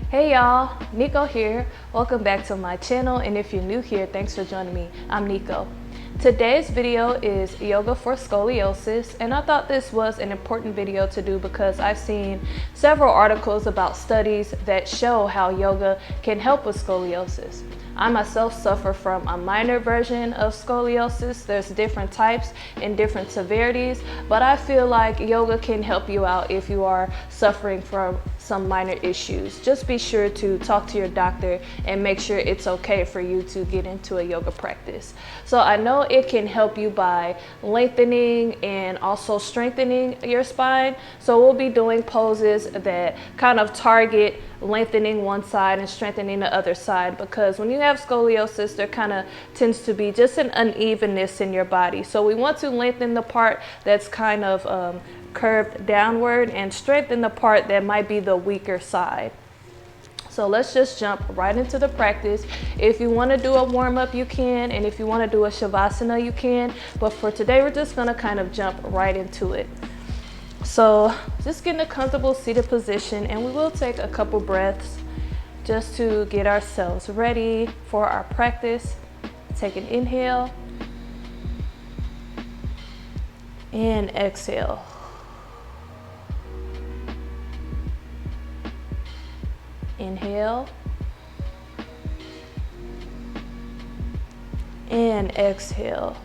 Hey y'all, Nico here. Welcome back to my channel, and if you're new here, thanks for joining me. I'm Nico. Today's video is yoga for scoliosis, and I thought this was an important video to do because I've seen several articles about studies that show how yoga can help with scoliosis. I myself suffer from a minor version of scoliosis. There's different types and different severities, but I feel like yoga can help you out if you are suffering from some minor issues. Just be sure to talk to your doctor and make sure it's okay for you to get into a yoga practice. So I know it can help you by lengthening and also strengthening your spine. So we'll be doing poses that kind of target lengthening one side and strengthening the other side, because when you have scoliosis, there kind of tends to be just an unevenness in your body. So we want to lengthen the part that's kind of curved downward and strengthen the part that might be the weaker side. So let's just jump right into the practice. If you want to do a warm-up, you can, and if you want to do a Savasana, you can, but for today we're just going to kind of jump right into it. So just get in a comfortable seated position, and we will take a couple breaths just to get ourselves ready for our practice. Take an inhale and exhale. Inhale and exhale.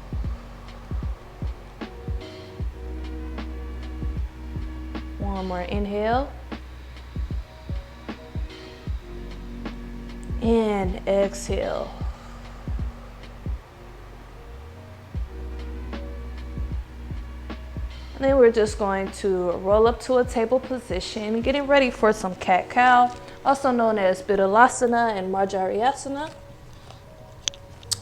One more inhale and exhale. And then we're just going to roll up to a table position, getting ready for some cat-cow, also known as Vidalasana and Marjariasana.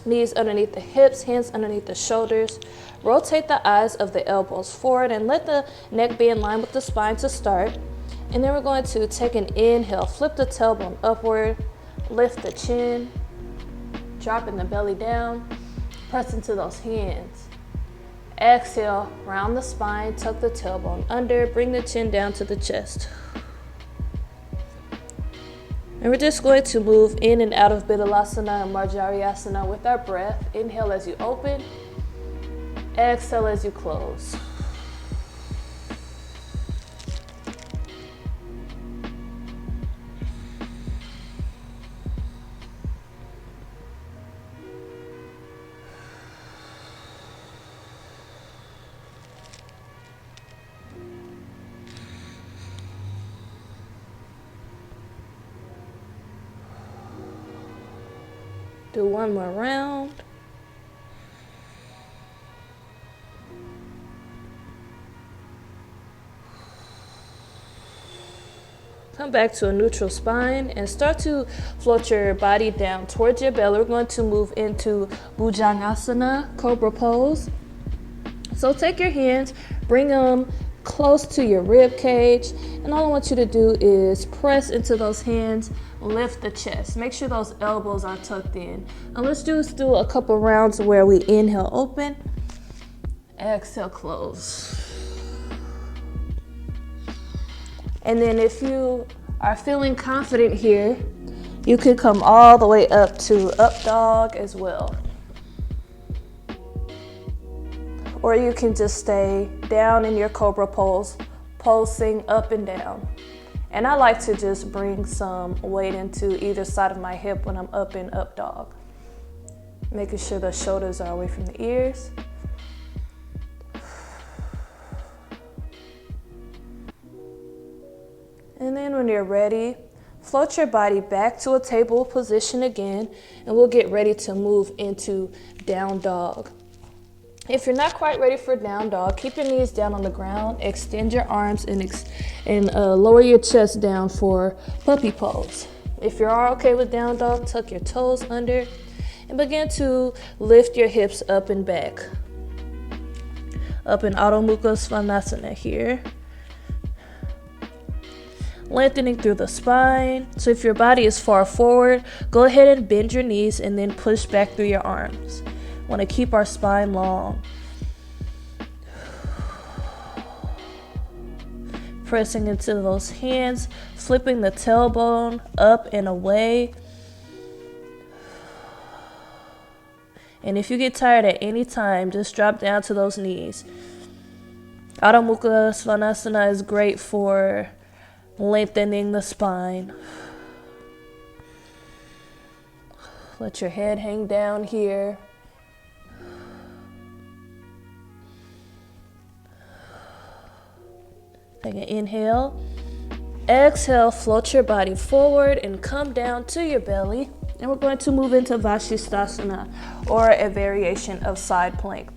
Knees underneath the hips, hands underneath the shoulders. Rotate the eyes of the elbows forward and let the neck be in line with the spine to start. And then we're going to take an inhale, flip the tailbone upward, lift the chin, dropping the belly down, press into those hands. Exhale, round the spine, tuck the tailbone under, bring the chin down to the chest. And we're just going to move in and out of Vidalasana and Marjariasana with our breath. Inhale as you open, exhale as you close. Do one more round. Come back to a neutral spine and start to float your body down towards your belly. We're going to move into Bhujangasana, Cobra pose. So take your hands, bring them close to your rib cage, and all I want you to do is press into those hands, lift the chest. Make sure those elbows are tucked in. And let's just do a couple rounds where we inhale, open, exhale, close. And then if you are feeling confident here, you could come all the way up to up dog as well. Or you can just stay down in your Cobra pose, pulsing up and down. And I like to just bring some weight into either side of my hip when I'm up in up dog. Making sure the shoulders are away from the ears. And then when you're ready, float your body back to a table position again, and we'll get ready to move into down dog. If you're not quite ready for down dog, keep your knees down on the ground, extend your arms, and lower your chest down for puppy pose. If you are okay with down dog, tuck your toes under and begin to lift your hips up and back. Up in Adho Mukha Svanasana here. Lengthening through the spine. So if your body is far forward, go ahead and bend your knees and then push back through your arms. Want to keep our spine long. pressing into those hands, flipping the tailbone up and away. And if you get tired at any time, just drop down to those knees. Adho Mukha Svanasana is great for lengthening the spine. Let your head hang down here. Take an inhale. Exhale, float your body forward and come down to your belly. And we're going to move into Vashisthasana, or a variation of side plank.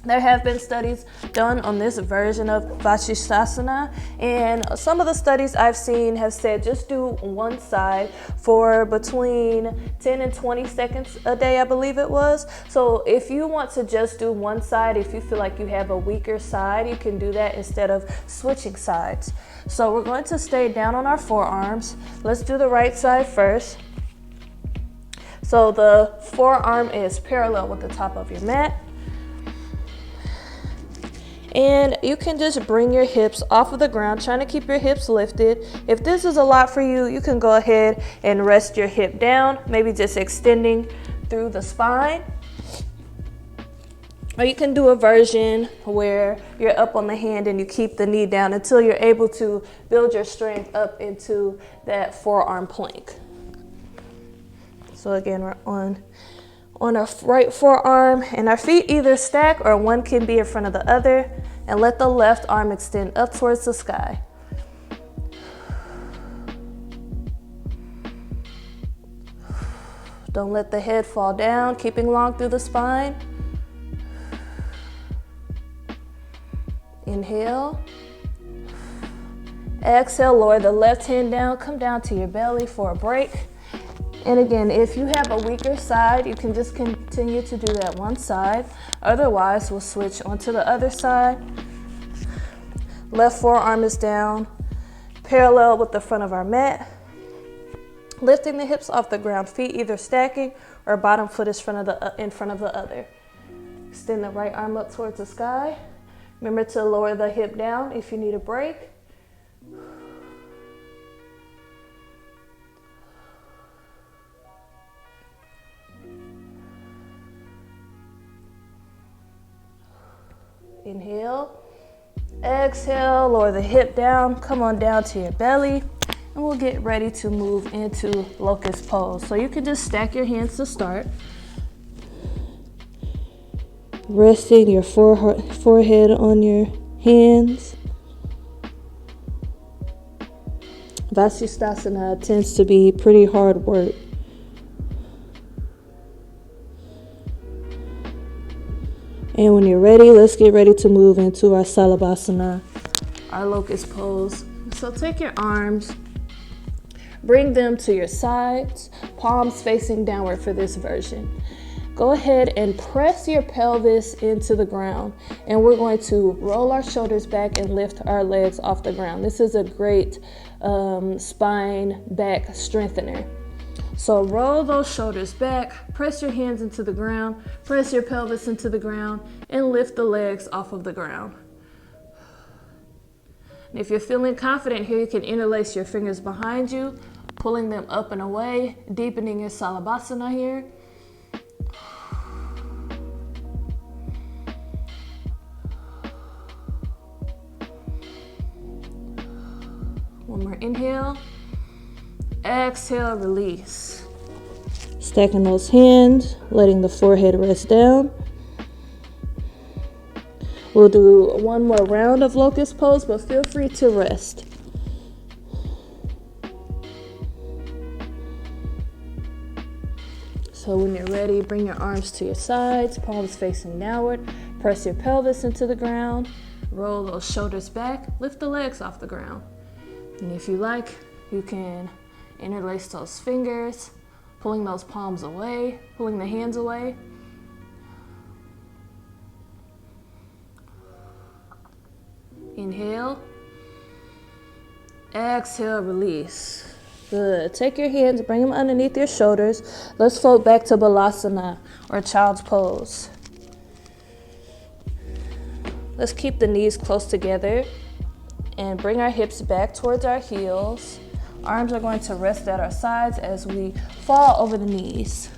There have been studies done on this version of Vashisthasana, and some of the studies I've seen have said just do one side for between 10 and 20 seconds a day, I believe it was. So if you want to just do one side, if you feel like you have a weaker side, you can do that instead of switching sides. So we're going to stay down on our forearms. Let's do the right side first. So the forearm is parallel with the top of your mat. And you can just bring your hips off of the ground, trying to keep your hips lifted. If this is a lot for you, you can go ahead and rest your hip down, maybe just extending through the spine. Or you can do a version where you're up on the hand and you keep the knee down until you're able to build your strength up into that forearm plank. So again, we're on our right forearm, and our feet either stack or one can be in front of the other, and let the left arm extend up towards the sky. Don't let the head fall down, keeping long through the spine. Inhale. Exhale, lower the left hand down, come down to your belly for a break. And again, if you have a weaker side, you can just continue to do that one side. Otherwise, we'll switch onto the other side. Left forearm is down, parallel with the front of our mat. Lifting the hips off the ground, feet either stacking or bottom foot is in front of the other. Extend the right arm up towards the sky. Remember to lower the hip down if you need a break. Inhale, exhale, lower the hip down, come on down to your belly, and we'll get ready to move into locust pose. So you can just stack your hands to start. Resting your forehead on your hands. Vashisthasana tends to be pretty hard work. And when you're ready, let's get ready to move into our Savasana, our locust pose. So take your arms, bring them to your sides, palms facing downward for this version. Go ahead and press your pelvis into the ground, and we're going to roll our shoulders back and lift our legs off the ground. This is a great spine back strengthener. So roll those shoulders back, press your hands into the ground, press your pelvis into the ground, and lift the legs off of the ground. And if you're feeling confident here, you can interlace your fingers behind you, pulling them up and away, deepening your Savasana here. One more inhale. Exhale, release. Stacking those hands, letting the forehead rest down. We'll do one more round of locust pose, but feel free to rest. So when you're ready, bring your arms to your sides, palms facing downward. Press your pelvis into the ground. Roll those shoulders back. Lift the legs off the ground. And if you like, you can interlace those fingers, pulling those palms away, pulling the hands away. Inhale. Exhale, release. Good. Take your hands, bring them underneath your shoulders. Let's float back to Balasana, or child's pose. Let's keep the knees close together and bring our hips back towards our heels. Arms are going to rest at our sides as we fall over the knees.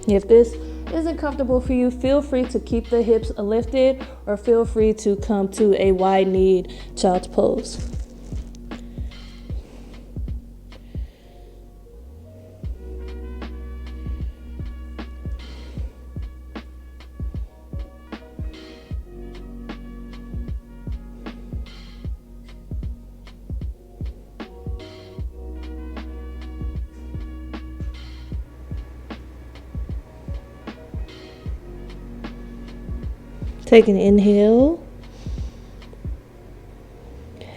If this isn't comfortable for you, feel free to keep the hips lifted or feel free to come to a wide-kneed child's pose. Take an inhale.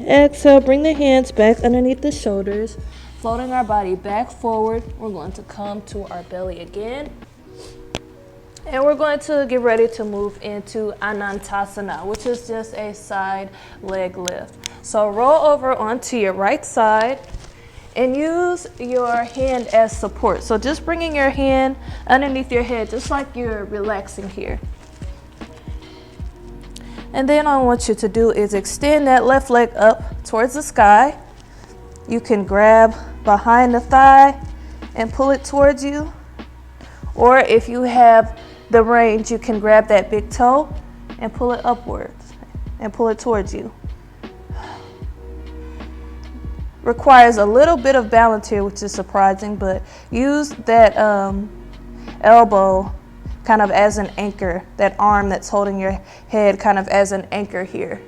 Exhale, bring the hands back underneath the shoulders, floating our body back forward. We're going to come to our belly again. And we're going to get ready to move into Anantasana, which is just a side leg lift. So roll over onto your right side and use your hand as support. So just bringing your hand underneath your head, just like you're relaxing here. And then all I want you to do is extend that left leg up towards the sky. You can grab behind the thigh and pull it towards you. Or if you have the range, you can grab that big toe and pull it upwards and pull it towards you. Requires a little bit of balance here, which is surprising, but use that elbow kind of as an anchor, that arm that's holding your head kind of as an anchor here.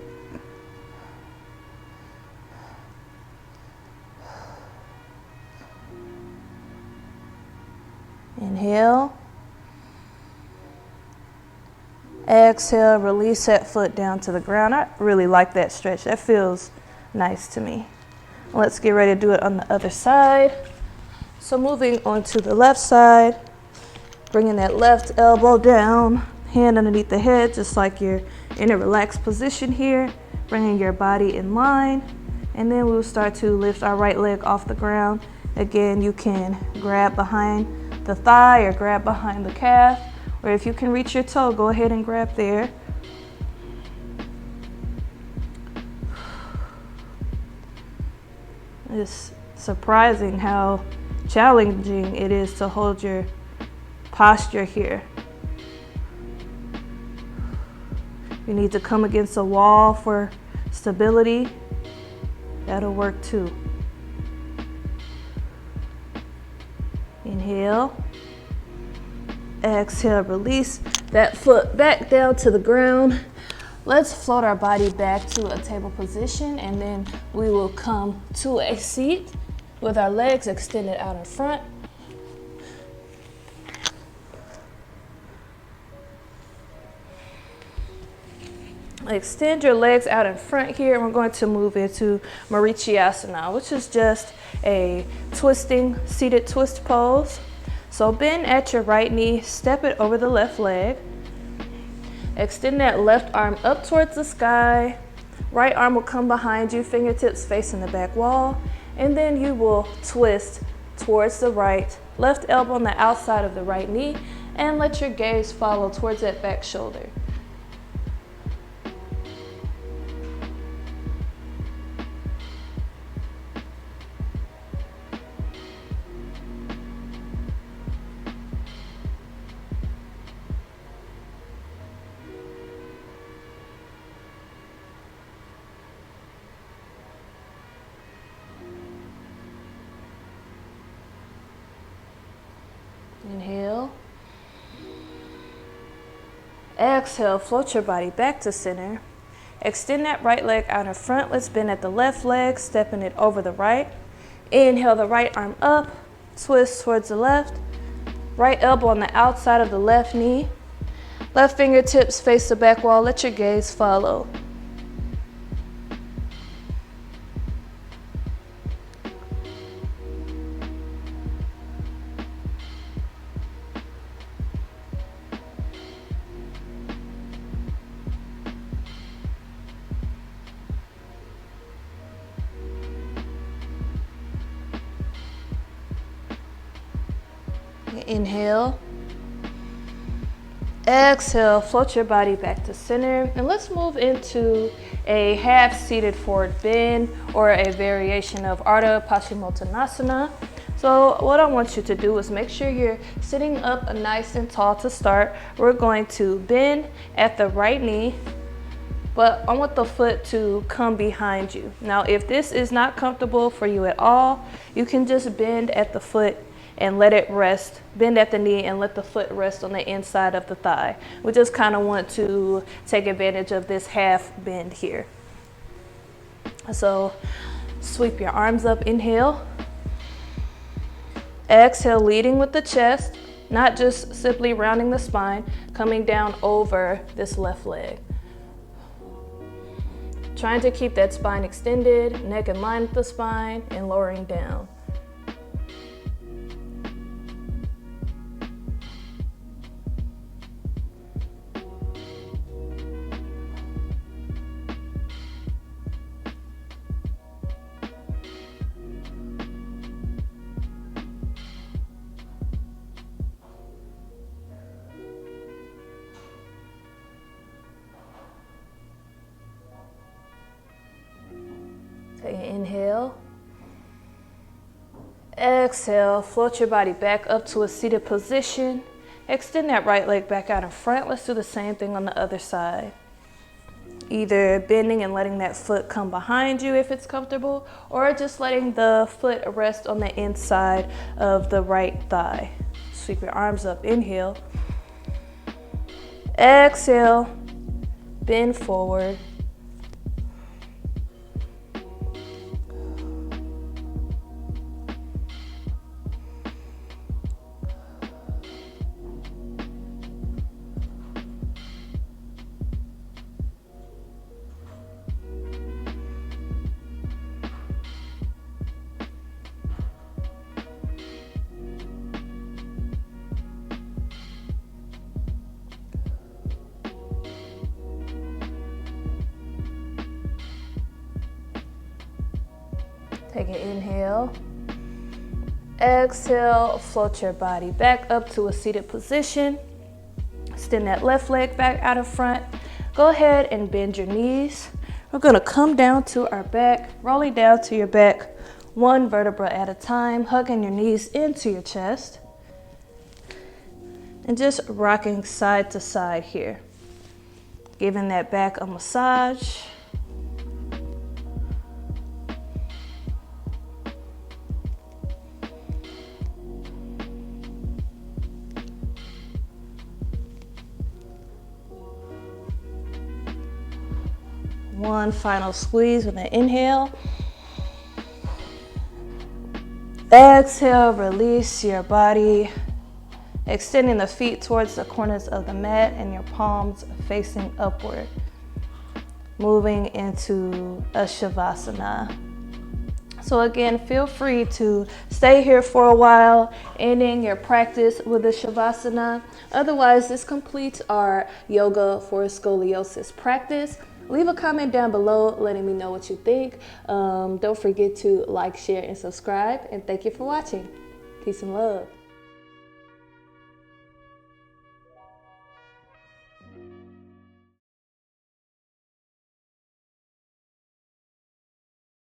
Inhale. Exhale, release that foot down to the ground. I really like that stretch. That feels nice to me. Let's get ready to do it on the other side. So moving on to the left side. Bringing that left elbow down, hand underneath the head, just like you're in a relaxed position here. Bringing your body in line. And then we'll start to lift our right leg off the ground. Again, you can grab behind the thigh or grab behind the calf. Or if you can reach your toe, go ahead and grab there. It's surprising how challenging it is to hold your posture here. You need to come against a wall for stability. That'll work too. Inhale. Exhale, release that foot back down to the ground. Let's float our body back to a table position, and then we will come to a seat with our legs extended out in front. Extend your legs out in front here, and we're going to move into Marichyasana, which is just a twisting, seated twist pose. So bend at your right knee, step it over the left leg. Extend that left arm up towards the sky. Right arm will come behind you, fingertips facing the back wall. And then you will twist towards the right, left elbow on the outside of the right knee, and let your gaze follow towards that back shoulder. Inhale. Exhale, float your body back to center. Extend that right leg out in front. Let's bend at the left leg, stepping it over the right. Inhale the right arm up, twist towards the left. Right elbow on the outside of the left knee. Left fingertips face the back wall. Let your gaze follow. Inhale. Exhale, float your body back to center, and let's move into a half seated forward bend or a variation of Ardha Paschimottanasana. So what I want you to do is make sure you're sitting up nice and tall to start. We're going to bend at the right knee, but I want the foot to come behind you. Now, if this is not comfortable for you at all, you can just bend at the foot and let it rest, bend at the knee and let the foot rest on the inside of the thigh. We just kind of want to take advantage of this half bend here. So sweep your arms up, inhale. Exhale, leading with the chest, not just simply rounding the spine, coming down over this left leg. Trying to keep that spine extended, neck in line with the spine, and lowering down. Take an inhale. Exhale, float your body back up to a seated position. Extend that right leg back out in front. Let's do the same thing on the other side. Either bending and letting that foot come behind you if it's comfortable, or just letting the foot rest on the inside of the right thigh. Sweep your arms up, inhale. Exhale, bend forward. Take an inhale. Exhale, float your body back up to a seated position. Extend that left leg back out in front. Go ahead and bend your knees. We're gonna come down to our back, rolling down to your back, one vertebra at a time, hugging your knees into your chest. And just rocking side to side here. Giving that back a massage. One final squeeze with an inhale. Exhale, release your body, extending the feet towards the corners of the mat and your palms facing upward. Moving into a Savasana. So again, feel free to stay here for a while, ending your practice with a Savasana. Otherwise, this completes our yoga for scoliosis practice. Leave a comment down below letting me know what you think. Don't forget to like, share, and subscribe. And thank you for watching. Peace and love.